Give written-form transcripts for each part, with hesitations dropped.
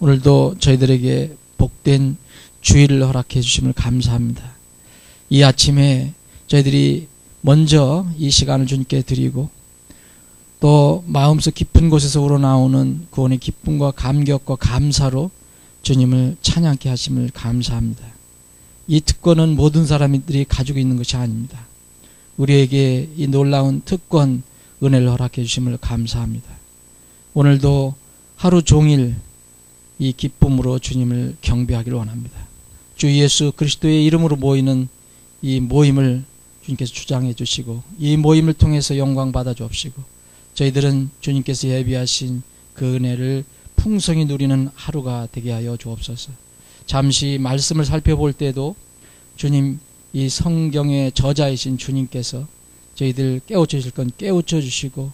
오늘도 저희들에게 복된 주일을 허락해 주심을 감사합니다. 이 아침에 저희들이 먼저 이 시간을 주님께 드리고 또 마음속 깊은 곳에서 우러나오는 구원의 기쁨과 감격과 감사로 주님을 찬양케 하심을 감사합니다. 이 특권은 모든 사람들이 가지고 있는 것이 아닙니다. 우리에게 이 놀라운 특권, 은혜를 허락해 주심을 감사합니다. 오늘도 하루 종일 이 기쁨으로 주님을 경배하기를 원합니다. 주 예수 그리스도의 이름으로 모이는 이 모임을 주님께서 주장해 주시고 이 모임을 통해서 영광 받아 주옵시고 저희들은 주님께서 예비하신 그 은혜를 풍성히 누리는 하루가 되게 하여 주옵소서. 잠시 말씀을 살펴볼 때도 주님, 이 성경의 저자이신 주님께서 저희들 깨우쳐 주실 건 깨우쳐 주시고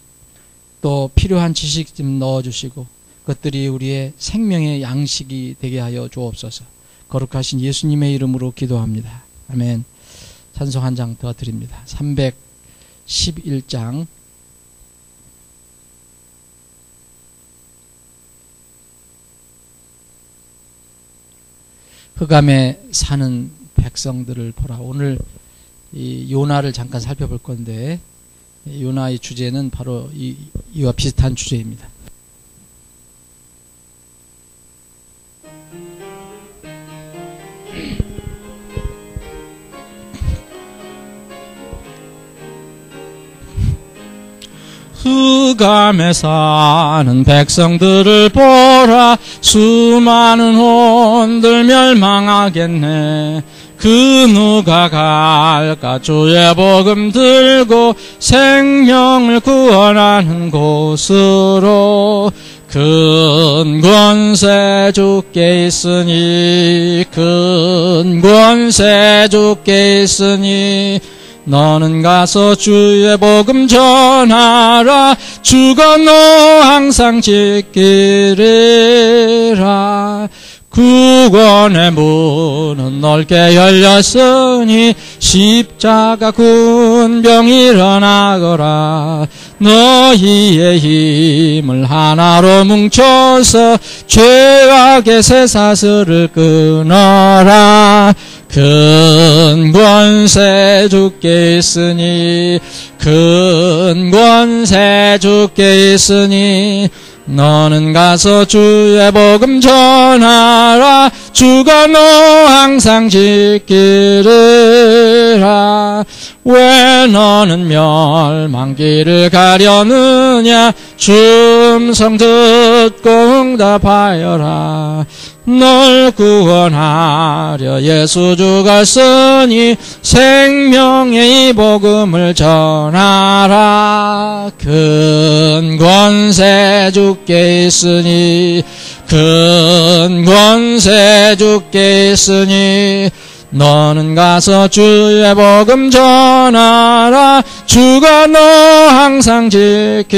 또 필요한 지식 좀 넣어 주시고 그것들이 우리의 생명의 양식이 되게 하여 주옵소서. 거룩하신 예수님의 이름으로 기도합니다. 아멘. 찬송 한 장 더 드립니다. 311장 흑암에 사는 백성들을 보라. 오늘 이 요나를 잠깐 살펴볼 건데 요나의 주제는 바로 이와 비슷한 주제입니다. 흑암에 사는 백성들을 보라. 수많은 혼들 멸망하겠네. 그 누가 갈까 주의 복음 들고 생명을 구원하는 곳으로. 큰 권세 주께 있으니 큰 권세 주께 있으니 너는 가서 주의 복음 전하라. 주 건너 항상 지키리라. 구원의 문은 넓게 열렸으니 십자가 군병 일어나거라. 너희의 힘을 하나로 뭉쳐서 죄악의 쇠사슬을 끊어라. 큰 권세 주께 있으니 큰 권세 주께 있으니 너는 가서 주의 복음 전하라. 주 건너 항상 지키리라. 왜 너는 멸망길을 가려느냐. 음성 듣고 응답하여라. 널 구원하려 예수 죽었으니 생명의 이 복음을 전하라. 큰 권세 주께 있으니 큰 권세 주께 있으니 너는 가서 주의 복음 전하라. 주 건너 항상 지키리라.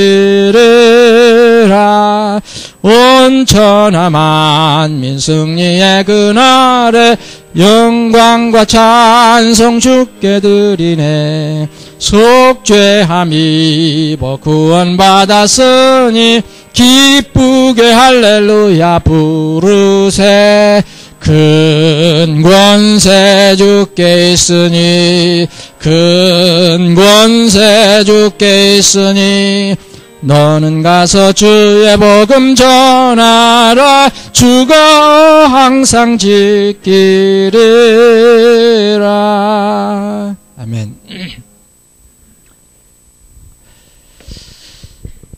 온 천하 만민 승리의 그날에 영광과 찬송 주께 드리네. 속죄함 입어 구원받았으니 기쁘게 할렐루야 부르세. 큰 권세 주께 있으니 큰 권세 주께 있으니 너는 가서 주의 복음 전하라. 주가 항상 지키리라. 아멘.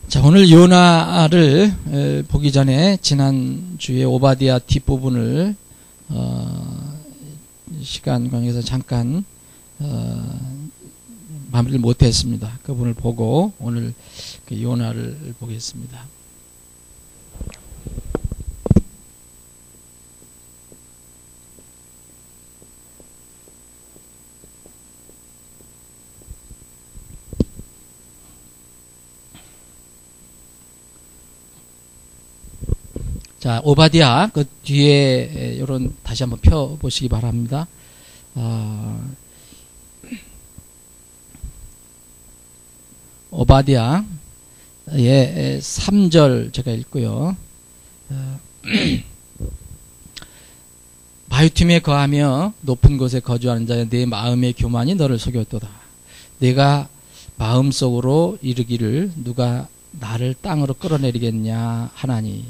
자, 오늘 요나를 보기 전에 지난주에 오바댜 뒷부분을 시간 관계에서 잠깐 마무리를 못했습니다. 그분을 보고 오늘 그 요나를 보겠습니다. 자, 오바댜 그 뒤에 요런 다시 한번 펴 보시기 바랍니다. 오바댜의 3절 제가 읽고요. 마유팀에 거하며 높은 곳에 거주하는 자여 내 마음의 교만이 너를 속였도다. 내가 마음속으로 이르기를 누가 나를 땅으로 끌어내리겠냐 하나니.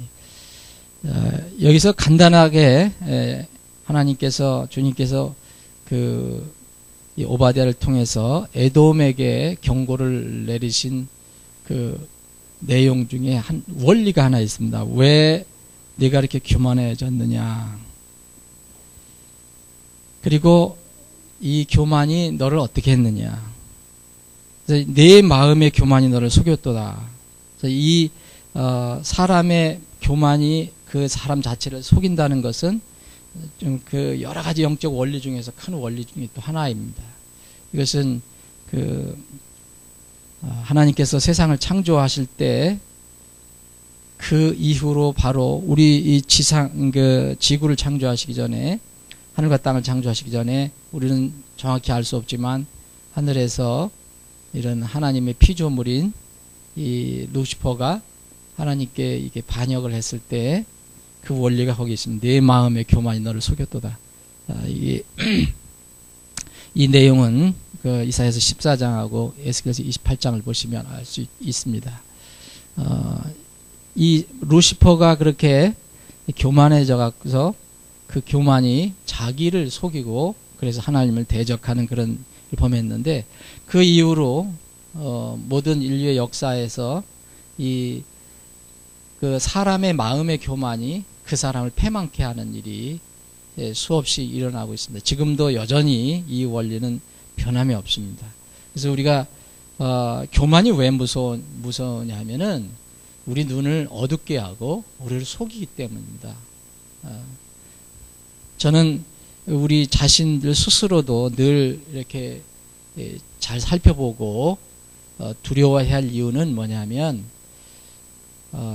여기서 간단하게 하나님께서 주님께서 이 오바댜를 통해서 에돔에게 경고를 내리신 그 내용 중에 한 원리가 하나 있습니다. 왜 네가 이렇게 교만해졌느냐. 그리고 이 교만이 너를 어떻게 했느냐. 내 마음의 교만이 너를 속였도다. 이 사람의 교만이 그 사람 자체를 속인다는 것은 좀 그 여러 가지 영적 원리 중에서 큰 원리 중에 또 하나입니다. 이것은 하나님께서 세상을 창조하실 때 그 이후로 바로 우리 이 지구를 창조하시기 전에, 하늘과 땅을 창조하시기 전에 우리는 정확히 알 수 없지만 하늘에서 이런 하나님의 피조물인 이 루시퍼가 하나님께 이게 반역을 했을 때 그 원리가 거기 있습니다. 내 마음의 교만이 너를 속였도다. 이 내용은 그 이사야서 14장하고 에스겔서 28장을 보시면 알 수 있습니다. 이 루시퍼가 그렇게 교만해져 갖고서 그 교만이 자기를 속이고 그래서 하나님을 대적하는 그런 걸 범했는데, 그 이후로 모든 인류의 역사에서 그 사람의 마음의 교만이 그 사람을 패망케 하는 일이 수없이 일어나고 있습니다. 지금도 여전히 이 원리는 변함이 없습니다. 그래서 우리가 교만이 왜 무서우냐 하면은 우리 눈을 어둡게 하고 우리를 속이기 때문입니다. 저는 우리 자신들 스스로도 늘 이렇게 잘 살펴보고 두려워해야 할 이유는 뭐냐면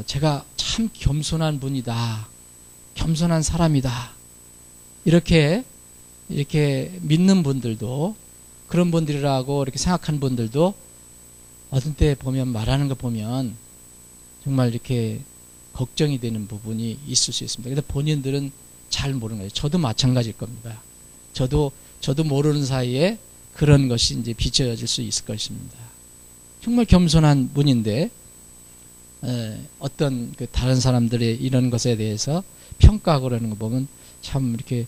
제가 참 겸손한 분이다, 겸손한 사람이다, 이렇게 믿는 분들도, 그런 분들이라고 이렇게 생각하는 분들도 어떤 때 보면 말하는 거 보면 정말 이렇게 걱정이 되는 부분이 있을 수 있습니다. 근데 본인들은 잘 모르는 거예요. 저도 마찬가지일 겁니다. 저도 모르는 사이에 그런 것이 이제 비춰질 수 있을 것입니다. 정말 겸손한 분인데 어떤 그 다른 사람들의 이런 것에 대해서 평가하고 그러는 거 보면 참 이렇게,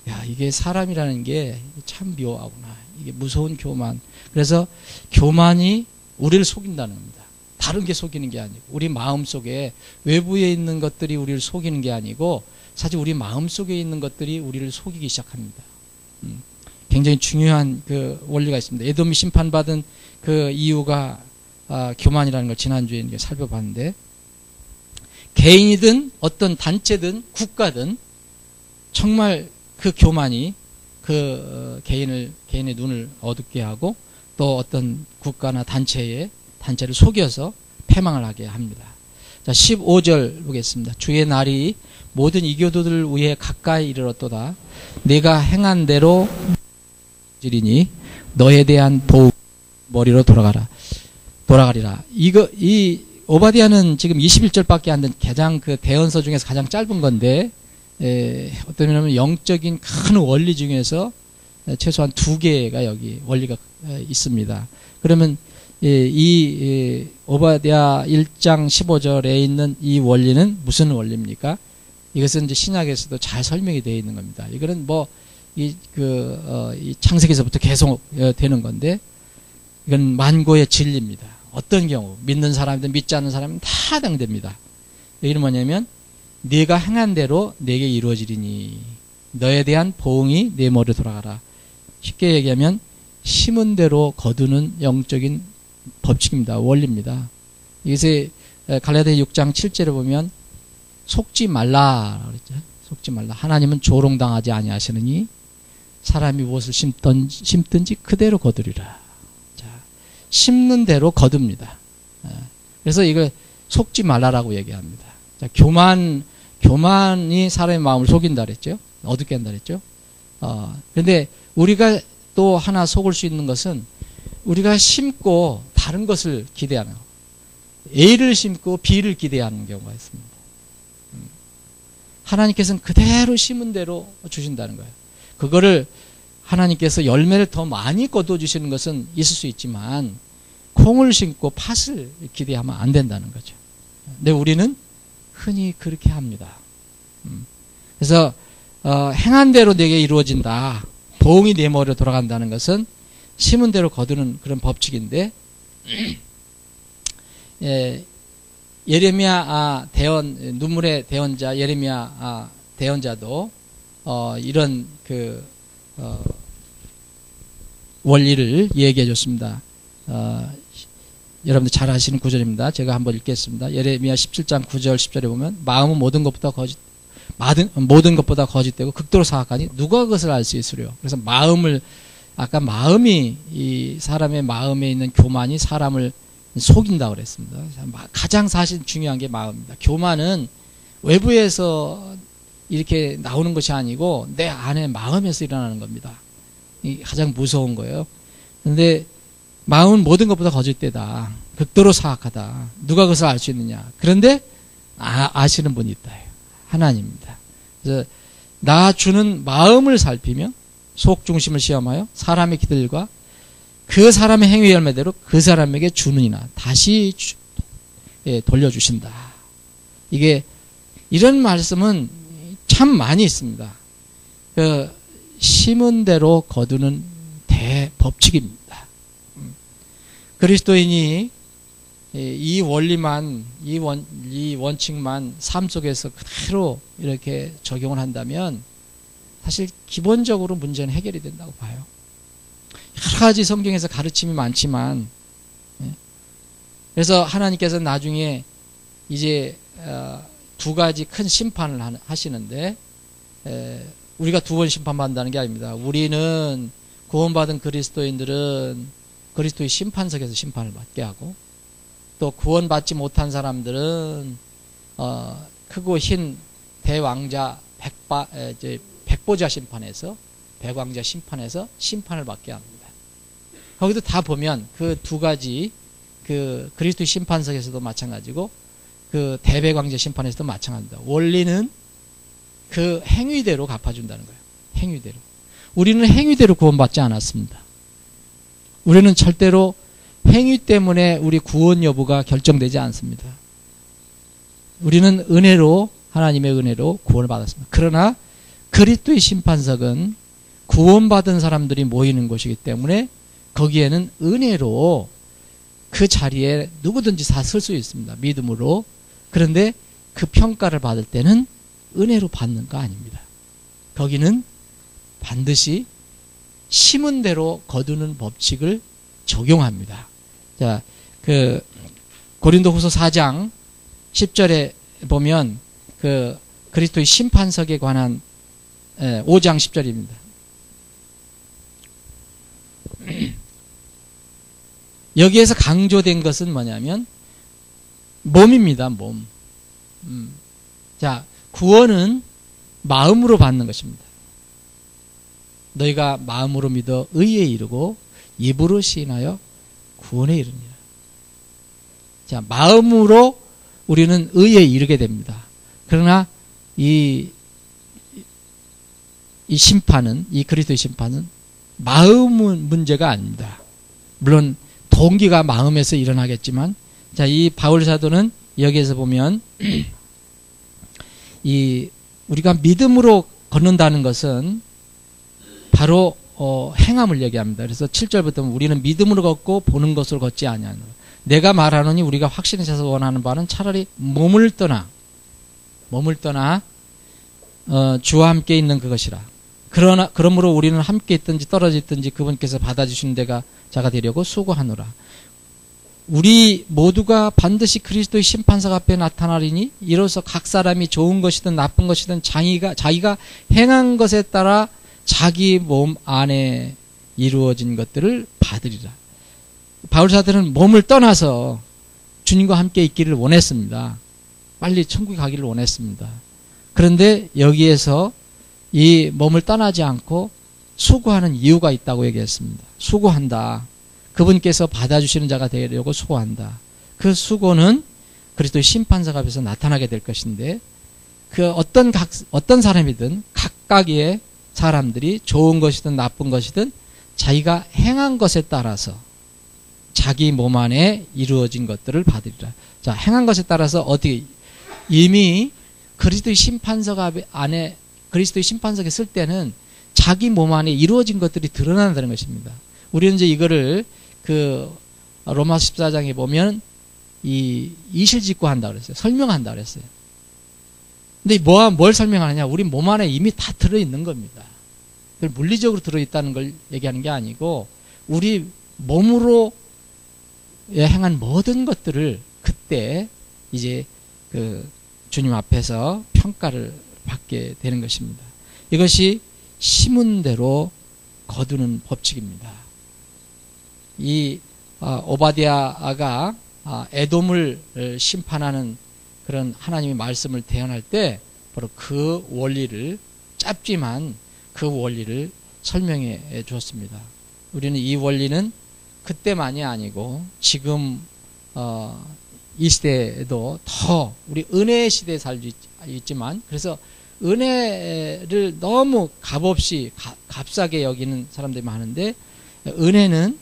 야, 이게 사람이라는 게 참 묘하구나. 이게 무서운 교만. 그래서 교만이 우리를 속인다는 겁니다. 다른 게 속이는 게 아니고, 우리 마음 속에 외부에 있는 것들이 우리를 속이는 게 아니고 사실 우리 마음 속에 있는 것들이 우리를 속이기 시작합니다. 굉장히 중요한 그 원리가 있습니다. 에돔이 심판받은 그 이유가 교만이라는 걸 지난주에 이제 살펴봤는데, 개인이든 어떤 단체든 국가든 정말 그 교만이 그 개인의 눈을 어둡게 하고 또 어떤 국가나 단체를 속여서 패망을 하게 합니다. 자, 15절 보겠습니다. 주의 날이 모든 이교도들을 위해 가까이 이르렀도다. 내가 행한 대로 지리니 너에 대한 보호 머리로 돌아가리라. 이 오바댜는 지금 21절밖에 안 된 가장 그 대언서 중에서 가장 짧은 건데, 어떤 면은 영적인 큰 원리 중에서 최소한 2개가 여기 원리가 있습니다. 그러면 이 오바댜 1장 15절에 있는 이 원리는 무슨 원리입니까? 이것은 이제 신약에서도 잘 설명이 되어 있는 겁니다. 이거는 이 창세기에서부터 계속 되는 건데, 이건 만고의 진리입니다. 어떤 경우 믿는 사람이든 믿지 않는 사람은 다 해당됩니다. 여기는 뭐냐면 네가 행한 대로 내게 이루어지리니 너에 대한 보응이 내 머리로 돌아가라. 쉽게 얘기하면 심은 대로 거두는 영적인 법칙입니다. 원리입니다. 이것에 갈라디아 6장 7절에 보면 속지 말라 그랬죠. 속지 말라. 하나님은 조롱당하지 아니하시느니 사람이 무엇을 심든지 그대로 거두리라. 자, 심는 대로 거둡니다. 그래서 이걸 속지 말라라고 얘기합니다. 자, 교만이 사람의 마음을 속인다 그랬죠. 어둡게 한다 그랬죠. 그런데 우리가 또 하나 속을 수 있는 것은 우리가 심고 다른 것을 기대하는 거. A를 심고 B를 기대하는 경우가 있습니다. 하나님께서는 그대로 심은 대로 주신다는 거예요. 그거를 하나님께서 열매를 더 많이 거둬주시는 것은 있을 수 있지만 콩을 심고 팥을 기대하면 안 된다는 거죠. 근데 우리는 흔히 그렇게 합니다. 그래서 행한 대로 내게 이루어진다. 보응이 내 머리로 돌아간다는 것은 심은 대로 거두는 그런 법칙인데 예레미야 대언, 눈물의 대언자 예레미야 대언자도 이런 그 원리를 얘기해 줬습니다. 여러분들 잘 아시는 구절입니다. 제가 한번 읽겠습니다. 예레미야 17장 9절 10절에 보면 마음은 모든 것보다 거짓되고 극도로 사악하니 누가 그것을 알 수 있으려. 그래서 아까 마음이 이 사람의 마음에 있는 교만이 사람을 속인다고 그랬습니다. 가장 사실 중요한 게 마음입니다. 교만은 외부에서 이렇게 나오는 것이 아니고 내 안에 마음에서 일어나는 겁니다. 이 가장 무서운 거예요. 그런데 마음은 모든 것보다 거짓되다. 극도로 사악하다. 누가 그것을 알 수 있느냐. 그런데 아시는 분이 있다. 하나님입니다. 그래서 나 주는 마음을 살피며 속 중심을 시험하여 사람의 기들과 그 사람의 행위 열매대로 그 사람에게 주느니라. 다시 돌려주신다. 이게 이런 말씀은 참 많이 있습니다. 그 심은 대로 거두는 대법칙입니다. 그리스도인이 이 원리만, 이 원칙만 삶 속에서 그대로 이렇게 적용을 한다면 사실 기본적으로 문제는 해결이 된다고 봐요. 여러 가지 성경에서 가르침이 많지만, 그래서 하나님께서 나중에 이제 두 가지 큰 심판을 하시는데, 우리가 두 번 심판받는다는 게 아닙니다. 우리는 구원받은 그리스도인들은 그리스도의 심판석에서 심판을 받게 하고, 또 구원받지 못한 사람들은 크고 흰 대왕자 백보자 심판에서, 백왕자 심판에서 심판을 받게 합니다. 거기도 다 보면 그 두 가지, 그 그리스도의 심판석에서도 마찬가지고 그 대백왕자 심판에서도 마찬가지입니다. 원리는 그 행위대로 갚아준다는 거예요. 행위대로. 우리는 행위대로 구원받지 않았습니다. 우리는 절대로 행위 때문에 우리 구원 여부가 결정되지 않습니다. 우리는 은혜로, 하나님의 은혜로 구원을 받았습니다. 그러나 그리스도의 심판석은 구원받은 사람들이 모이는 곳이기 때문에 거기에는 은혜로 그 자리에 누구든지 다 설 수 있습니다. 믿음으로. 그런데 그 평가를 받을 때는 은혜로 받는 거 아닙니다. 거기는 반드시 심은 대로 거두는 법칙을 적용합니다. 자, 그 고린도후서 4장 10절에 보면 그 그리스도의 심판석에 관한 5장 10절입니다. 여기에서 강조된 것은 뭐냐면 몸입니다. 몸. 자, 구원은 마음으로 받는 것입니다. 너희가 마음으로 믿어 의에 이르고 입으로 시인하여 구원에 이르니라. 자, 마음으로 우리는 의에 이르게 됩니다. 그러나 이 심판은, 이 그리스도의 심판은 마음은 문제가 아닙니다. 물론 동기가 마음에서 일어나겠지만, 자, 이 바울 사도는 여기에서 보면 이 우리가 믿음으로 걷는다는 것은 바로 행함을 얘기합니다. 그래서 7절부터 우리는 믿음으로 걷고 보는 것으로 걷지 아니하노라. 내가 말하노니 우리가 확신에 차서 원하는 바는 차라리 몸을 떠나 주와 함께 있는 그것이라. 그러므로 우리는 함께 있든지 떨어져 있든지 그분께서 받아주시는 데가 자가 되려고 수고하노라. 우리 모두가 반드시 그리스도의 심판석 앞에 나타나리니 이로써 각 사람이 좋은 것이든 나쁜 것이든 자기가 행한 것에 따라 자기 몸 안에 이루어진 것들을 받으리라. 바울사들은 몸을 떠나서 주님과 함께 있기를 원했습니다. 빨리 천국에 가기를 원했습니다. 그런데 여기에서 이 몸을 떠나지 않고 수고하는 이유가 있다고 얘기했습니다. 수고한다. 그분께서 받아주시는 자가 되려고 수고한다. 그 수고는 그리스도의 심판석 앞에서 나타나게 될 것인데, 그 어떤 사람이든 각각의 사람들이 좋은 것이든 나쁜 것이든 자기가 행한 것에 따라서 자기 몸 안에 이루어진 것들을 받으리라. 자, 행한 것에 따라서 어떻게 이미 그리스도의 심판석 안에 그리스도의 심판석에 쓸 때는 자기 몸 안에 이루어진 것들이 드러난다는 것입니다. 우리는 이제 이거를 그 로마서 14장에 보면 이 이실직고 한다 그랬어요. 설명한다 그랬어요. 근데 뭘 설명하느냐? 우리 몸 안에 이미 다 들어있는 겁니다. 물리적으로 들어있다는 걸 얘기하는 게 아니고 우리 몸으로 행한 모든 것들을 그때 이제 그 주님 앞에서 평가를 받게 되는 것입니다. 이것이 심은 대로 거두는 법칙입니다. 이 오바댜가 에돔을 심판하는 그런 하나님의 말씀을 대언할 때 바로 그 원리를 짧지만 그 원리를 설명해 주었습니다. 우리는 이 원리는 그때만이 아니고 지금 이 시대에도 더 우리 은혜의 시대에 살고 있지만 그래서 은혜를 너무 값없이 값싸게 여기는 사람들이 많은데 은혜는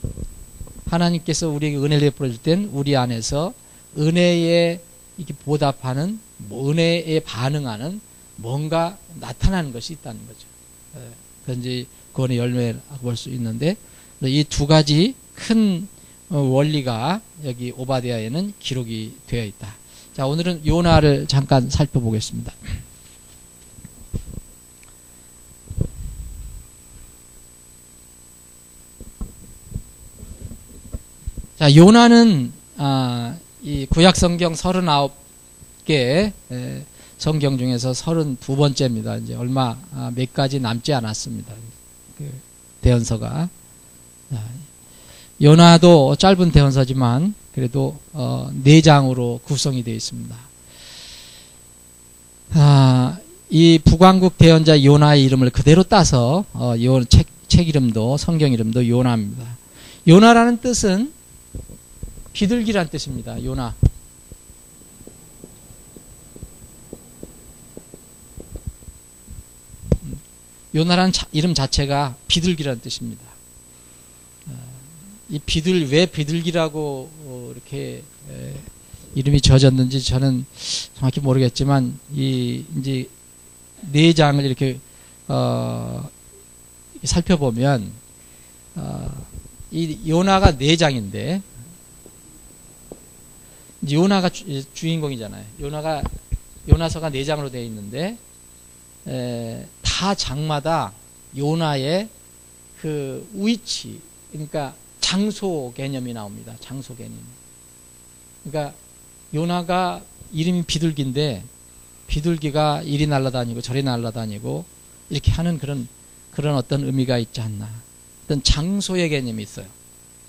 하나님께서 우리에게 은혜를 베풀어 줄 땐 우리 안에서 은혜에 이렇게 보답하는 은혜에 반응하는 뭔가 나타나는 것이 있다는 거죠. 그건 이제 구원의 열매라고 볼 수 있는데 이 두 가지 큰 원리가 여기 오바댜에는 기록이 되어 있다. 자, 오늘은 요나를 잠깐 살펴보겠습니다. 자, 요나는 이 구약 성경 39개 성경 중에서 32번째입니다. 이제 얼마 몇 가지 남지 않았습니다. 그 대언서가. 요나도 짧은 대언서지만 그래도 4장으로 구성이 되어 있습니다. 이 북왕국 대언자 요나의 이름을 그대로 따서 책 이름도 성경 이름도 요나입니다. 요나라는 뜻은 비둘기란 뜻입니다. 요나. 요나라는 이름 자체가 비둘기란 뜻입니다. 이 왜 비둘기라고 이렇게 이름이 지어졌는지 저는 정확히 모르겠지만 이제 4장을 이렇게 살펴보면 이 요나가 4장인데 요나가 주인공이잖아요. 요나서가 4장으로 되어 있는데 다 장마다 요나의 그 위치, 그러니까 장소 개념이 나옵니다. 장소 개념. 그러니까 요나가 이름이 비둘기인데 비둘기가 이리 날아다니고 저리 날아다니고 이렇게 하는 그런 어떤 의미가 있지 않나. 어떤 장소의 개념이 있어요.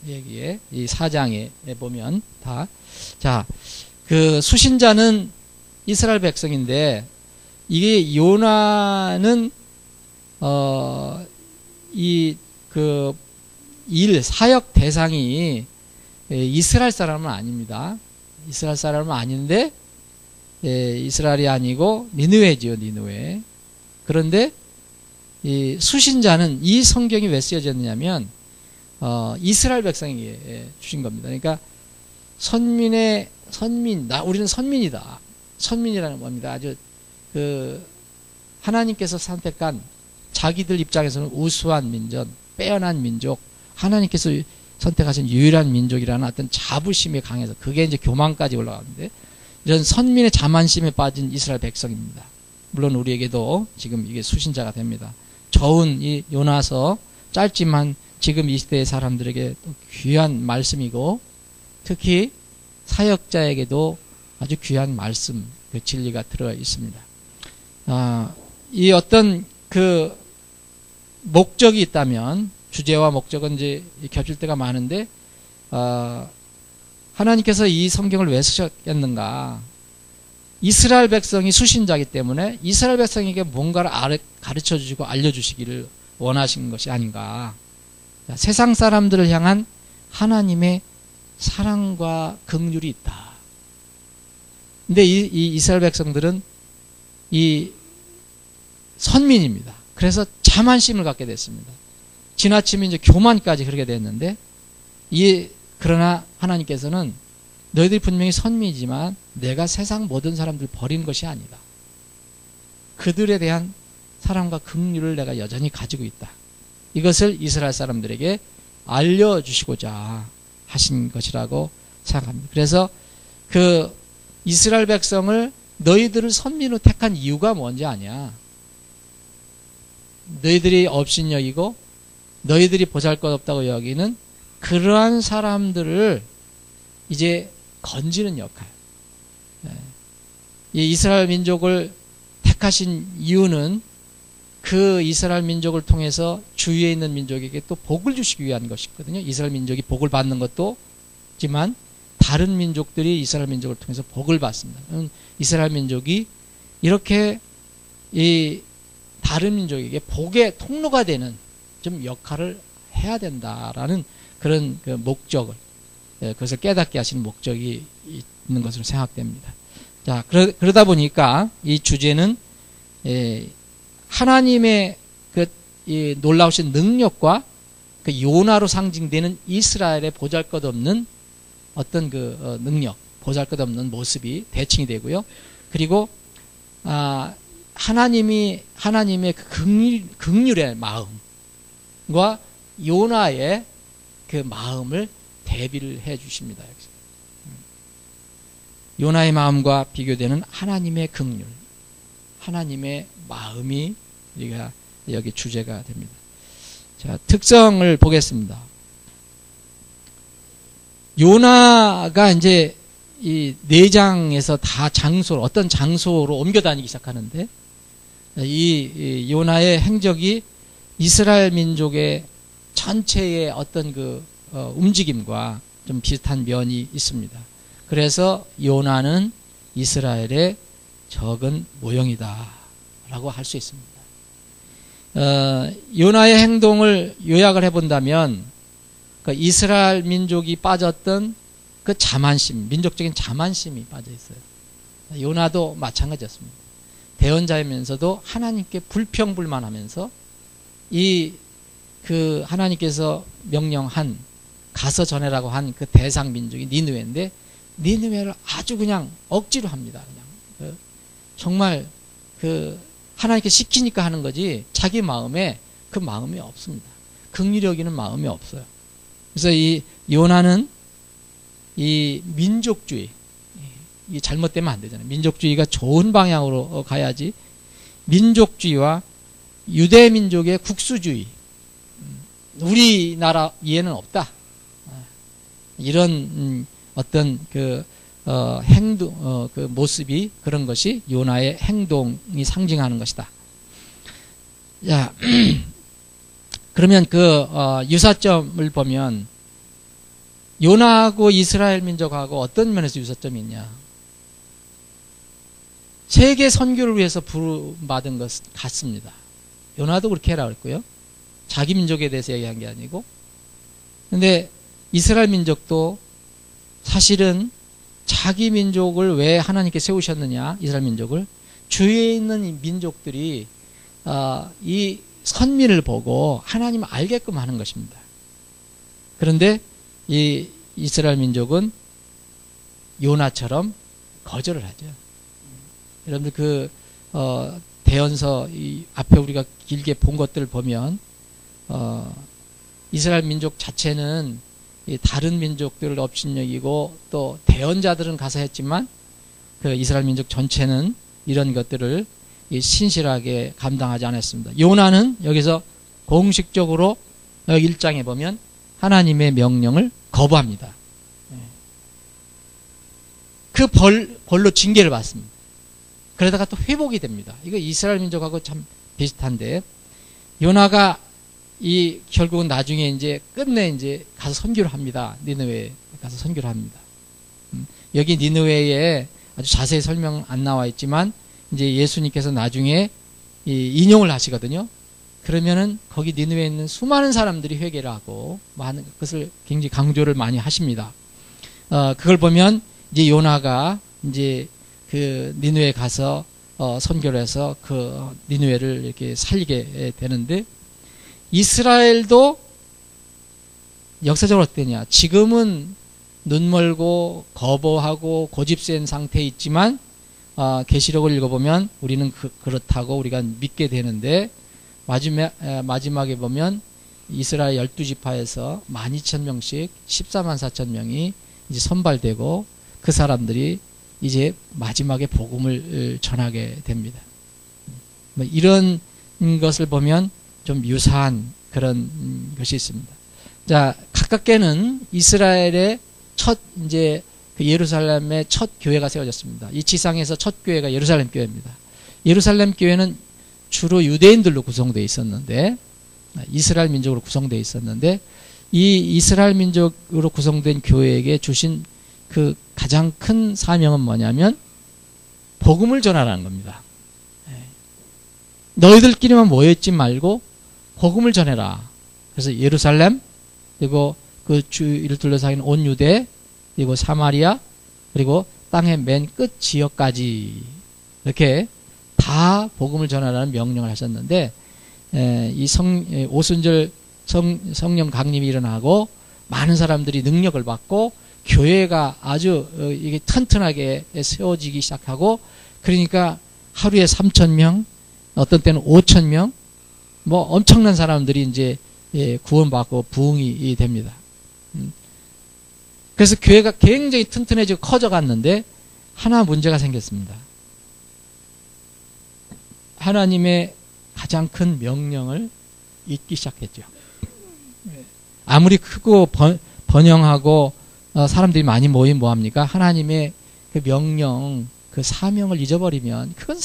여기에 이 4장에 보면 다. 자, 그 수신자는 이스라엘 백성인데 이게 요나는 사역 대상이 이스라엘 사람은 아닙니다. 이스라엘 사람은 아닌데 이스라엘이 아니고 니느웨지요, 니느웨. 그런데 이 수신자는 이 성경이 왜 쓰여졌느냐면 이스라엘 백성에게 주신 겁니다. 그러니까 우리는 선민이다. 선민이라는 겁니다. 아주 하나님께서 선택한 자기들 입장에서는 우수한 민족, 빼어난 민족, 하나님께서 선택하신 유일한 민족이라는 어떤 자부심이 강해서 그게 이제 교만까지 올라가는데 이런 선민의 자만심에 빠진 이스라엘 백성입니다. 물론 우리에게도 지금 이게 수신자가 됩니다. 저운 이 요나서 짧지만 지금 이 시대의 사람들에게 또 귀한 말씀이고 특히 사역자에게도 아주 귀한 말씀, 그 진리가 들어 있습니다. 이 어떤 그 목적이 있다면 주제와 목적은 이제 겹칠 때가 많은데 하나님께서 이 성경을 왜 쓰셨겠는가? 이스라엘 백성이 수신자이기 때문에 이스라엘 백성에게 뭔가를 가르쳐 주시고 알려주시기를 원하신 것이 아닌가. 세상 사람들을 향한 하나님의 사랑과 긍휼이 있다. 근데 이 이스라엘 백성들은 이 선민입니다. 그래서 자만심을 갖게 됐습니다. 지나치면 이제 교만까지 그렇게 됐는데, 그러나 하나님께서는 너희들이 분명히 선민이지만 내가 세상 모든 사람들 버리는 것이 아니다. 그들에 대한 사랑과 긍휼을 내가 여전히 가지고 있다. 이것을 이스라엘 사람들에게 알려주시고자 하신 것이라고 생각합니다. 그래서 그 이스라엘 백성을 너희들을 선민으로 택한 이유가 뭔지 아냐? 너희들이 업신여기고 너희들이 보잘것없다고 여기는 그러한 사람들을 이제 건지는 역할. 이 이스라엘 민족을 택하신 이유는 그 이스라엘 민족을 통해서 주위에 있는 민족에게 또 복을 주시기 위한 것이거든요. 이스라엘 민족이 복을 받는 것도 있지만 다른 민족들이 이스라엘 민족을 통해서 복을 받습니다. 이스라엘 민족이 이렇게 이 다른 민족에게 복의 통로가 되는 좀 역할을 해야 된다라는 그런 그 목적을, 그것을 깨닫게 하시는 목적이 있는 것으로 생각됩니다. 자, 그러다 보니까 이 주제는 하나님의 이 놀라우신 능력과 그 요나로 상징되는 이스라엘의 보잘것없는 어떤 그 능력, 보잘것없는 모습이 대칭이 되고요. 그리고 하나님의 그 긍휼의 마음과 요나의 그 마음을 대비를 해 주십니다. 요나의 마음과 비교되는 하나님의 긍휼, 하나님의 마음이 우리가 여기 주제가 됩니다. 자, 특성을 보겠습니다. 요나가 이제 이 4장에서 다 어떤 장소로 옮겨 다니기 시작하는데, 이 요나의 행적이 이스라엘 민족의 전체의 어떤 그 움직임과 좀 비슷한 면이 있습니다. 그래서 요나는 이스라엘의 적은 모형이다 라고 할 수 있습니다. 요나의 행동을 요약을 해본다면 그 이스라엘 민족이 빠졌던 그 자만심, 민족적인 자만심이 빠져 있어요. 요나도 마찬가지였습니다. 대언자이면서도 하나님께 불평불만하면서 그 하나님께서 명령한 가서 전해라고 한 그 대상 민족이 니느웨인데, 니느웨를 아주 그냥 억지로 합니다. 그냥 정말 그 하나님께 시키니까 하는 거지 자기 마음에 그 마음이 없습니다. 긍휼히 여기는 마음이 없어요. 그래서 이 요나는 이 민족주의, 이 잘못되면 안 되잖아요. 민족주의가 좋은 방향으로 가야지, 민족주의와 유대민족의 국수주의, 우리나라 이해는 없다, 이런 어떤 그 행동, 그 모습이, 그런 것이 요나의 행동이 상징하는 것이다. 자, 그러면 그 유사점을 보면 요나하고 이스라엘 민족하고 어떤 면에서 유사점이 있냐? 세계 선교를 위해서 부름받은 것 같습니다. 요나도 그렇게 해라 그랬고요. 자기 민족에 대해서 얘기한 게 아니고. 근데 이스라엘 민족도 사실은 자기 민족을 왜 하나님께 세우셨느냐, 이스라엘 민족을, 주위에 있는 이 민족들이 이 선민을 보고 하나님을 알게끔 하는 것입니다. 그런데 이 이스라엘 민족은 요나처럼 거절을 하죠. 여러분들 그 대언서 이 앞에 우리가 길게 본 것들을 보면 이스라엘 민족 자체는 이 다른 민족들을 업신여기고 또 대언자들은 가서 했지만 그 이스라엘 민족 전체는 이런 것들을 신실하게 감당하지 않았습니다. 요나는 여기서 공식적으로 여기 1장에 보면 하나님의 명령을 거부합니다. 그 벌로 징계를 받습니다. 그러다가 또 회복이 됩니다. 이거 이스라엘 민족하고 참 비슷한데, 요나가 결국은 나중에 이제 끝내 이제 가서 선교를 합니다. 니느웨에 가서 선교를 합니다. 여기 니느웨에 아주 자세히 설명 안 나와 있지만 이제 예수님께서 나중에 인용을 하시거든요. 그러면은 거기 니느웨에 있는 수많은 사람들이 회개를 하고 많은 것을 굉장히 강조를 많이 하십니다. 그걸 보면 이제 요나가 이제 그 니느웨에 가서 선교를 해서 그 니느웨를 이렇게 살리게 되는데, 이스라엘도 역사적으로 어땠냐? 지금은 눈멀고 거부하고 고집센 상태에 있지만 계시록을 읽어보면 우리는 그렇다고 우리가 믿게 되는데, 마지막에 보면 이스라엘 12지파에서 12,000명씩 14만 4천 명이 이제 선발되고 그 사람들이 이제 마지막에 복음을 전하게 됩니다. 이런 것을 보면 좀 유사한 그런 것이 있습니다. 자, 가깝게는 이스라엘의 첫 이제 그 예루살렘의 첫 교회가 세워졌습니다. 이 지상에서 첫 교회가 예루살렘 교회입니다. 예루살렘 교회는 주로 유대인들로 구성되어 있었는데, 이스라엘 민족으로 구성되어 있었는데, 이 이스라엘 민족으로 구성된 교회에게 주신 그 가장 큰 사명은 뭐냐면 복음을 전하라는 겁니다. 너희들끼리만 모여있지 말고 복음을 전해라. 그래서 예루살렘, 그리고 그 주위를 둘러싸인 온 유대, 그리고 사마리아, 그리고 땅의 맨 끝 지역까지 이렇게 다 복음을 전하라는 명령을 하셨는데, 이 오순절 성령 강림이 일어나고 많은 사람들이 능력을 받고 교회가 아주 이게 튼튼하게 세워지기 시작하고, 그러니까 하루에 3,000명, 어떤 때는 5,000명, 뭐 엄청난 사람들이 이제 구원받고 부흥이 됩니다. 그래서 교회가 굉장히 튼튼해지고 커져갔는데 하나 문제가 생겼습니다. 하나님의 가장 큰 명령을 잊기 시작했죠. 아무리 크고 번영하고 사람들이 많이 모이면 뭐합니까? 하나님의 그 명령, 그 사명을 잊어버리면 그건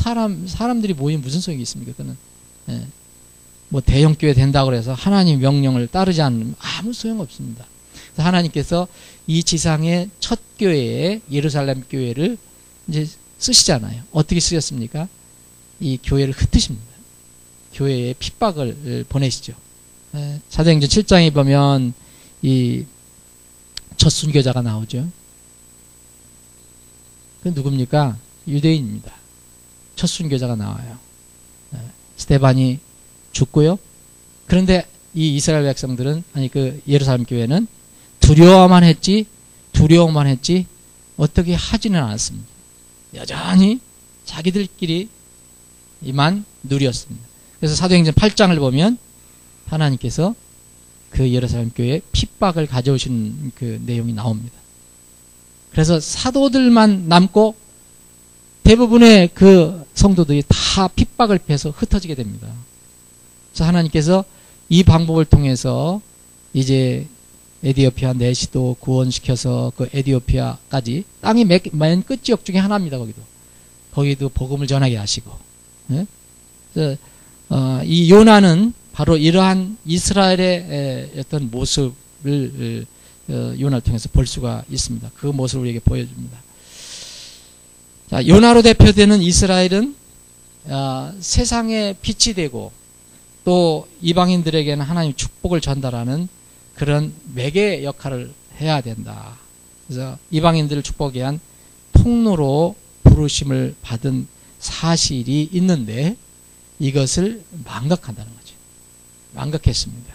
사람들이 모이면 무슨 소용이 있습니까? 그거는 뭐 대형교회 된다고 해서 하나님 명령을 따르지 않으면 아무 소용없습니다. 그래서 하나님께서 이 지상의 첫 교회에 예루살렘 교회를 이제 쓰시잖아요. 어떻게 쓰셨습니까? 이 교회를 흩으십니다. 교회에 핍박을 보내시죠. 사도행전 7장에 보면 이 첫 순교자가 나오죠. 그 누굽니까? 유대인입니다. 첫 순교자가 나와요. 스데반이 죽고요. 그런데 이 이스라엘 백성들은, 아니 그 예루살렘 교회는 두려워만 했지 어떻게 하지는 않았습니다. 여전히 자기들끼리만 누렸습니다. 그래서 사도행전 8장을 보면 하나님께서 그 예루살렘 교회에 핍박을 가져오신 그 내용이 나옵니다. 그래서 사도들만 남고 대부분의 그 성도들이 다 핍박을 패서 흩어지게 됩니다. 그래서 하나님께서 이 방법을 통해서 이제 에디오피아 내시도 구원시켜서 그 에디오피아까지, 땅이 맨 끝 지역 중에 하나입니다. 거기도 복음을 전하게 하시고, 그래서 이 요나는 바로 이러한 이스라엘의 어떤 모습을 요나를 통해서 볼 수가 있습니다. 그 모습을 우리에게 보여줍니다. 자, 요나로 대표되는 이스라엘은 세상의 빛이 되고 또 이방인들에게는 하나님의 축복을 전달하는 그런 매개 역할을 해야 된다. 그래서 이방인들을 축복하기 위한 통로로 부르심을 받은 사실이 있는데 이것을 망각한다는 거죠. 망각했습니다.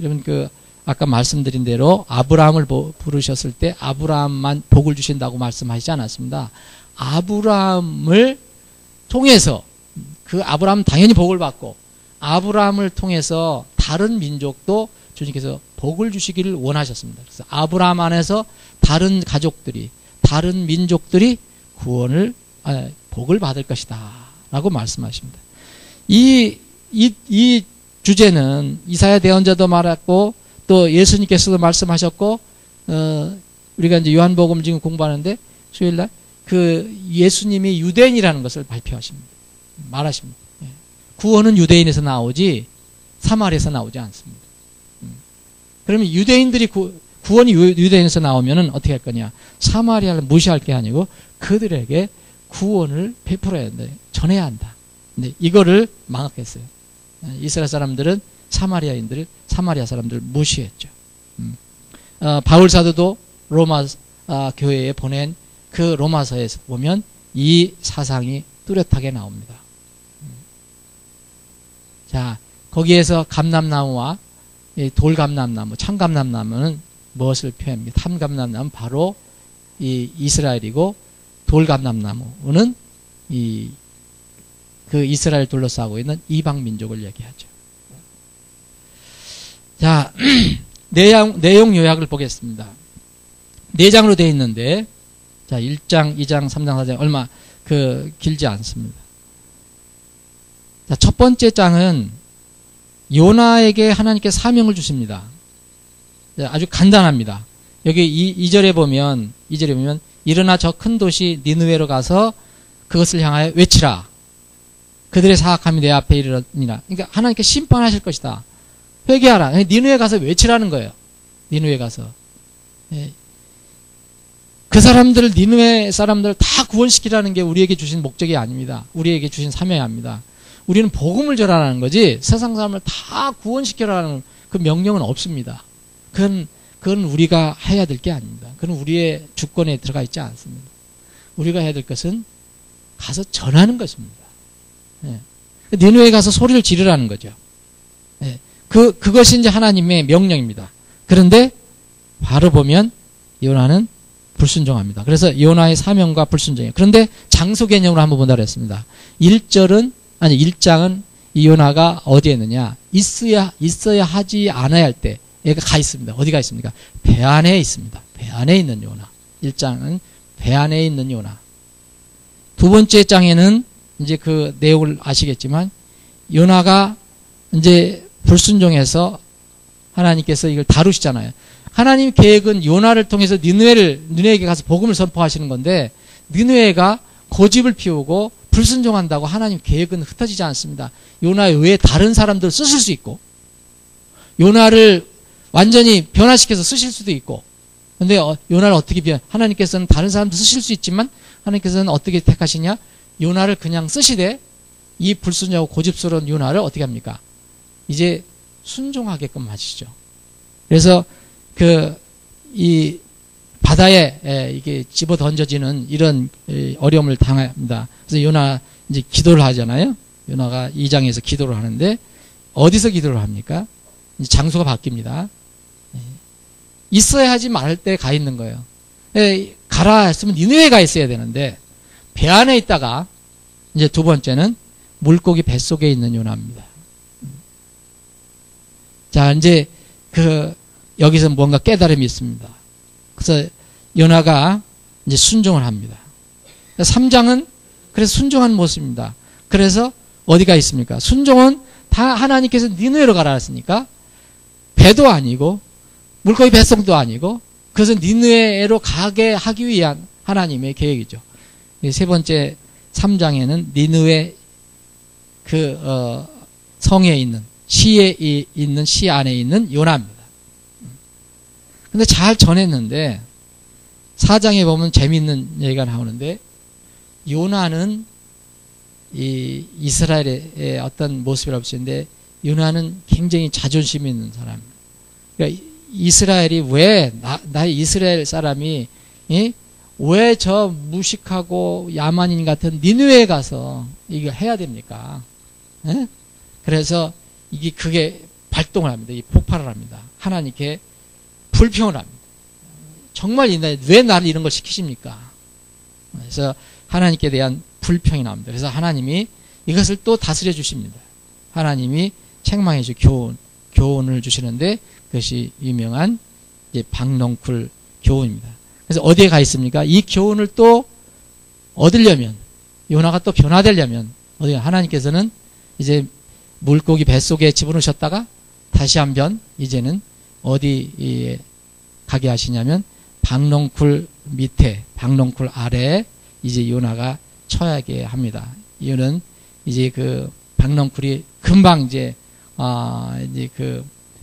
여러분 아까 말씀드린 대로 아브라함을 부르셨을 때 아브라함만 복을 주신다고 말씀하시지 않았습니다. 아브라함을 통해서 그 아브라함 당연히 복을 받고 아브라함을 통해서 다른 민족도 주님께서 복을 주시기를 원하셨습니다. 그래서 아브라함 안에서 다른 가족들이, 다른 민족들이 복을 받을 것이다 라고 말씀하십니다. 이 주제는 이사야 대언자도 말했고 또 예수님께서도 말씀하셨고, 우리가 이제 요한복음 지금 공부하는데 수요일날 그 예수님이 유대인이라는 것을 발표하십니다. 말하십니다. 구원은 유대인에서 나오지 사마리아에서 나오지 않습니다. 그러면 유대인들이 구원이 유대인에서 나오면은 어떻게 할 거냐? 사마리아를 무시할 게 아니고 그들에게 구원을 베풀어야 한다. 전해야 한다. 근데 이거를 망각했어요. 이스라엘 사람들은 사마리아 사람들을 무시했죠. 바울 사도도 로마 교회에 보낸 그 로마서에서 보면 이 사상이 뚜렷하게 나옵니다. 자, 거기에서 감람나무와 돌감람나무, 참감람나무는 무엇을 표현합니까? 참감람나무는 바로 이 이스라엘이고, 돌감람나무는 그 이스라엘 둘러싸고 있는 이방 민족을 얘기하죠. 자, 내용 요약을 보겠습니다. 4장으로 되어 있는데, 자, 1장, 2장, 3장, 4장 얼마 길지 않습니다. 자, 첫 번째 장은 요나에게 하나님께 사명을 주십니다. 자, 아주 간단합니다. 여기 2절에 보면 일어나 저 큰 도시 니느웨로 가서 그것을 향하여 외치라. 그들의 사악함이 내 앞에 이르니라. 그러니까 하나님께 심판하실 것이다. 회개하라. 니느웨 가서 외치라는 거예요. 니느웨 가서. 예. 그 사람들, 니느웨 사람들 다 구원시키라는 게 우리에게 주신 목적이 아닙니다. 우리에게 주신 사명이 아닙니다. 우리는 복음을 전하라는 거지 세상 사람을 다 구원시키라는 그 명령은 없습니다. 그건 우리가 해야 될 게 아닙니다. 그건 우리의 주권에 들어가 있지 않습니다. 우리가 해야 될 것은 가서 전하는 것입니다. 예. 니느웨에 가서 소리를 지르라는 거죠. 예. 그것이 이제 하나님의 명령입니다. 그런데 바로 보면 요나는 불순종합니다. 그래서 요나의 사명과 불순종이에요. 그런데 장소 개념으로 한번 본다고 했습니다. 1장은 이 요나가 어디에 있느냐? 있어야 하지 않아야 할 때 얘가 가 있습니다. 어디가 있습니까? 배 안에 있습니다. 배 안에 있는 요나. 1장은 배 안에 있는 요나. 두 번째 장에는 이제 그 내용을 아시겠지만 요나가 이제 불순종해서 하나님께서 이걸 다루시잖아요. 하나님 계획은 요나를 통해서 니느웨에게 가서 복음을 선포하시는 건데 니느웨가 고집을 피우고 불순종한다고 하나님 계획은 흩어지지 않습니다. 요나 외에 다른 사람들을 쓰실 수 있고 요나를 완전히 변화시켜서 쓰실 수도 있고 근데 요나를 어떻게 하나님께서는 다른 사람도 쓰실 수 있지만 하나님께서는 어떻게 택하시냐? 요나를 그냥 쓰시되 이 불순종하고 고집스러운 요나를 어떻게 합니까? 이제 순종하게끔 하시죠. 그래서 이 바다에 이게 집어 던져지는 이런 어려움을 당합니다. 그래서 요나 이제 기도를 하잖아요. 요나가 2장에서 기도를 하는데 어디서 기도를 합니까? 이제 장소가 바뀝니다. 있어야 하지 말 때 가 있는 거예요. 가라 했으면 니느웨에 가 있어야 되는데 배 안에 있다가 이제 두 번째는 물고기 뱃속에 있는 요나입니다. 자, 이제 여기서 뭔가 깨달음이 있습니다. 그래서 요나가 이제 순종을 합니다. 3장은 그래서 순종한 모습입니다. 그래서 어디가 있습니까? 순종은 다 하나님께서 니느웨로 가라 했으니까 배도 아니고 물고기 뱃속도 아니고 그것은 니느웨로 가게 하기 위한 하나님의 계획이죠. 세 번째 3장에는 니느웨 성에 있는 시에 있는 시 안에 있는 요나입니다. 근데 잘 전했는데 4장에 보면 재미있는 얘기가 나오는데 요나는 이 이스라엘의 어떤 모습이라고 보시는데 요나는 굉장히 자존심 있는 사람. 그러니까 이스라엘이 왜 나 이스라엘 사람이 왜 저 무식하고 야만인 같은 니느웨에 가서 이거 해야 됩니까? 에? 그래서 그게 발동을 합니다. 폭발을 합니다. 하나님께 불평을 합니다. 정말 왜 나를 이런 걸 시키십니까? 그래서 하나님께 대한 불평이 나옵니다. 그래서 하나님이 이것을 또 다스려 주십니다. 하나님이 책망해 주 교훈을 주시는데 그것이 유명한 이제 박농쿨 교훈입니다. 그래서 어디에 가 있습니까? 이 교훈을 또 얻으려면 요나가 또 변화되려면 하나님께서는 이제 물고기 뱃속에 집어넣으셨다가 다시 한번 이제는 어디에 가게 하시냐면 박농쿨 밑에 박농쿨 아래에 이제 요나가 처하게 합니다. 이유는 이제 그 박농쿨이 금방 이제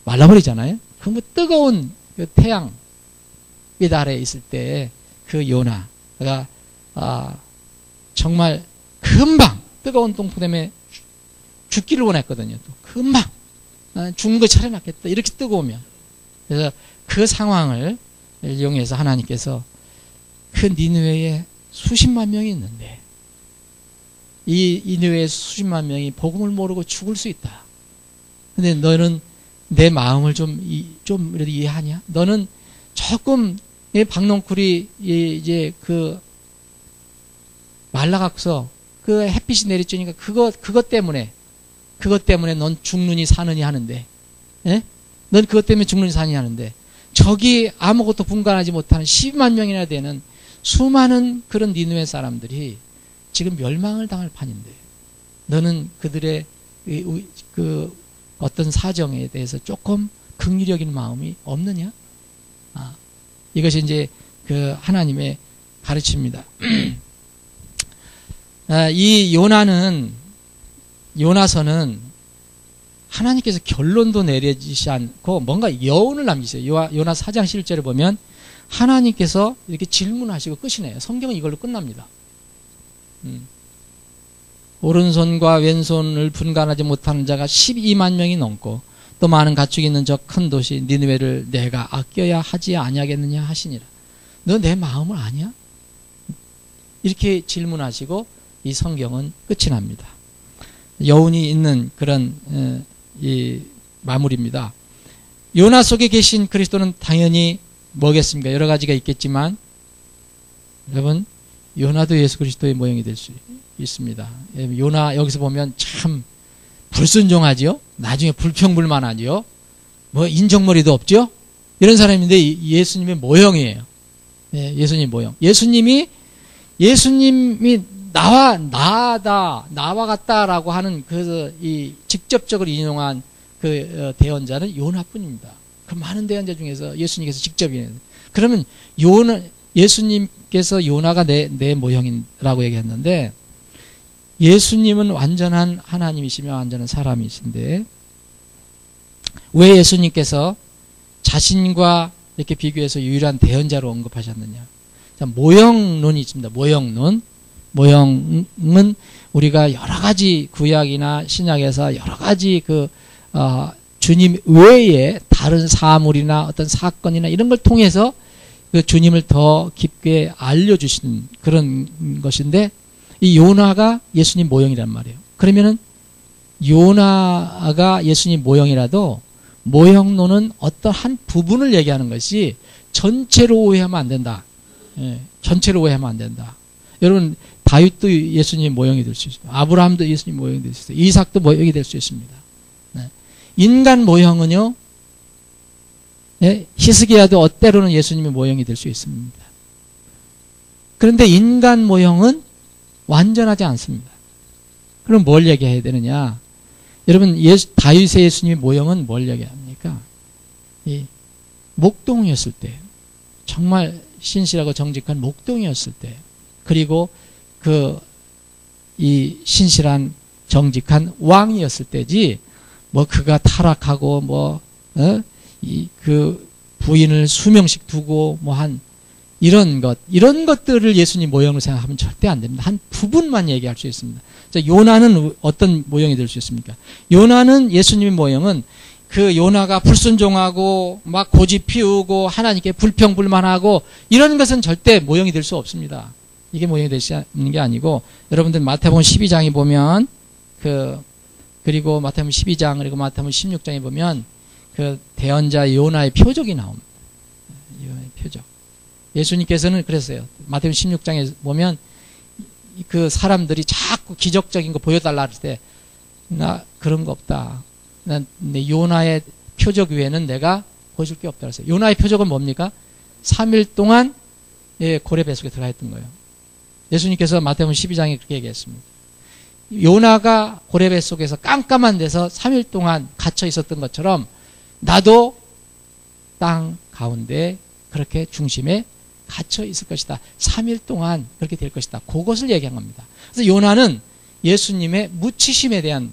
말라버리잖아요. 그 뜨거운 그 태양 빛 아래에 있을 때 그 요나가 정말 금방 뜨거운 동풍 때문에 죽기를 원했거든요. 또 금방 죽는 거 차려놨겠다 이렇게 뜨거우면 그래서 그 상황을 이용해서 하나님께서 그 니느웨에 수십만 명이 있는데 이 니느웨의 수십만 명이 복음을 모르고 죽을 수 있다. 근데 너는 내 마음을 좀 그래도 이해하냐? 너는 조금 박농쿨이 이제 그 말라가서 그 햇빛이 내리쬐니까 그것 때문에 넌 죽느니 사느니 하는데, 예? 넌 그것 때문에 죽느니 사느니 하는데, 저기 아무것도 분간하지 못하는 12만 명이나 되는 수많은 그런 니느웨 사람들이 지금 멸망을 당할 판인데, 너는 그들의 그 어떤 사정에 대해서 조금 긍휼적인 마음이 없느냐? 이것이 이제 그 하나님의 가르침입니다. 이 요나서는 하나님께서 결론도 내려지지 않고 뭔가 여운을 남기세요. 요나 4장 11절에 보면 하나님께서 이렇게 질문하시고 끝이네요. 성경은 이걸로 끝납니다. 오른손과 왼손을 분간하지 못하는 자가 12만 명이 넘고 또 많은 가축이 있는 저 큰 도시 니느웨를 내가 아껴야 하지 아니하겠느냐 하시니라. 너 내 마음을 아냐? 이렇게 질문하시고 이 성경은 끝이 납니다. 여운이 있는 그런 이 마무리입니다. 요나 속에 계신 그리스도는 당연히 뭐겠습니까? 여러 가지가 있겠지만 여러분, 요나도 예수 그리스도의 모형이 될 수 있습니다. 요나 여기서 보면 참 불순종하지요? 나중에 불평불만하지요? 뭐 인정머리도 없죠? 이런 사람인데 예수님의 모형이에요. 네, 예수님 모형. 예수님이 나와 같다라고 하는 이 직접적으로 인용한 그 대언자는 요나뿐입니다. 그 많은 대언자 중에서 예수님께서 직접 인용했어요. 그러면 예수님께서 요나가 내 모형이라고 얘기했는데, 예수님은 완전한 하나님이시며 완전한 사람이신데 왜 예수님께서 자신과 이렇게 비교해서 유일한 대언자로 언급하셨느냐? 자, 모형론이 있습니다. 모형론. 모형은 우리가 여러 가지 구약이나 신약에서 여러 가지 주님 외에 다른 사물이나 어떤 사건이나 이런 걸 통해서 그 주님을 더 깊게 알려주시는 그런 것인데, 이 요나가 예수님 모형이란 말이에요. 그러면은 요나가 예수님 모형이라도 모형론은 어떤 한 부분을 얘기하는 것이 전체로 오해하면 안 된다. 예, 전체로 오해하면 안 된다. 여러분, 다윗도 예수님 모형이 될 수 있습니다. 아브라함도 예수님 모형이 될 수 있어요. 이삭도 모형이 될 수 있습니다. 네. 인간 모형은요, 예, 히스기야도 때로는 예수님의 모형이 될 수 있습니다. 그런데 인간 모형은 완전하지 않습니다. 그럼 뭘 얘기해야 되느냐? 여러분, 다윗의 예수님의 모형은 뭘 얘기합니까? 이 목동이었을 때, 정말 신실하고 정직한 목동이었을 때, 그리고 이 신실한 정직한 왕이었을 때지, 뭐 그가 타락하고 그 부인을 수명씩 두고 이런 것들을 예수님 모형으로 생각하면 절대 안 됩니다. 한 부분만 얘기할 수 있습니다. 자, 요나는 어떤 모형이 될 수 있습니까? 요나는 예수님의 모형은 그 요나가 불순종하고 막 고집 피우고 하나님께 불평불만하고 이런 것은 절대 모형이 될 수 없습니다. 이게 모형이 될 수 있는 게 아니고, 여러분들 마태복음 12장에 보면 그리고 마태복음 12장 그리고 마태복음 16장에 보면 그 대언자 요나의 표적이 나옵니다. 요나의 표적. 예수님께서는 그랬어요. 마태복음 16장에 보면 그 사람들이 자꾸 기적적인 거 보여달라 할 때, 나 그런 거 없다. 난 요나의 표적 외에는 내가 보여줄 게 없다 그랬어요. 요나의 표적은 뭡니까? 3일 동안 고래 뱃속에 들어가 있던 거예요. 예수님께서 마태복음 12장에 그렇게 얘기했습니다. 요나가 고래 뱃속에서 깜깜한 데서 3일 동안 갇혀 있었던 것처럼 나도 땅 가운데 그렇게 중심에 갇혀 있을 것이다. 3일 동안 그렇게 될 것이다. 그것을 얘기한 겁니다. 그래서 요나는 예수님의 묻히심에 대한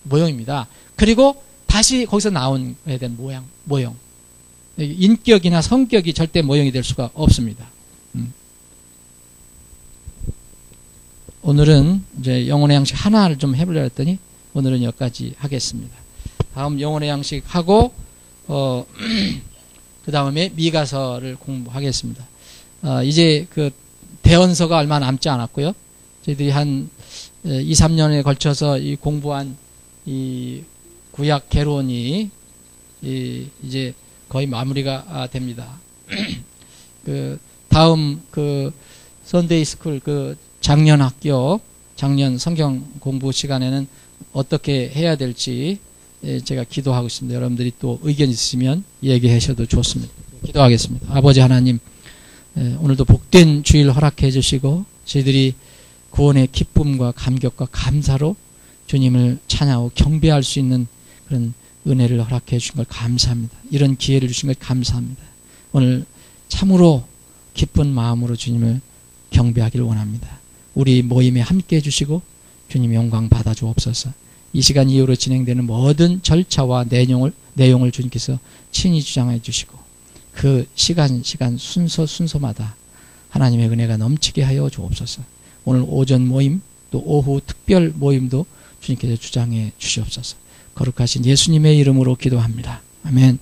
모형입니다. 그리고 다시 거기서 나온 에 대한 모형. 인격이나 성격이 절대 모형이 될 수가 없습니다. 오늘은 이제 영혼의 양식 하나를 좀 해보려고 했더니 오늘은 여기까지 하겠습니다. 다음 영혼의 양식 하고 그 다음에 미가서를 공부하겠습니다. 이제 그 대언서가 얼마 남지 않았고요. 저희들이 한 2, 3년에 걸쳐서 이 공부한 이 구약 개론이 이제 거의 마무리가 됩니다. 그 다음 그 선데이 스쿨 그 작년 성경 공부 시간에는 어떻게 해야 될지 제가 기도하고 있습니다. 여러분들이 또 의견 있으시면 얘기하셔도 좋습니다. 기도하겠습니다. 아버지 하나님, 오늘도 복된 주일 허락해 주시고 저희들이 구원의 기쁨과 감격과 감사로 주님을 찬양하고 경배할 수 있는 그런 은혜를 허락해 주신 걸 감사합니다. 이런 기회를 주신 걸 감사합니다. 오늘 참으로 기쁜 마음으로 주님을 경배하기를 원합니다. 우리 모임에 함께 해주시고 주님 영광 받아 주옵소서. 이 시간 이후로 진행되는 모든 절차와 내용을 주님께서 친히 주장해 주시고 그 시간 순서마다 하나님의 은혜가 넘치게 하여 주옵소서. 오늘 오전 모임 또 오후 특별 모임도 주님께서 주장해 주시옵소서. 거룩하신 예수님의 이름으로 기도합니다. 아멘.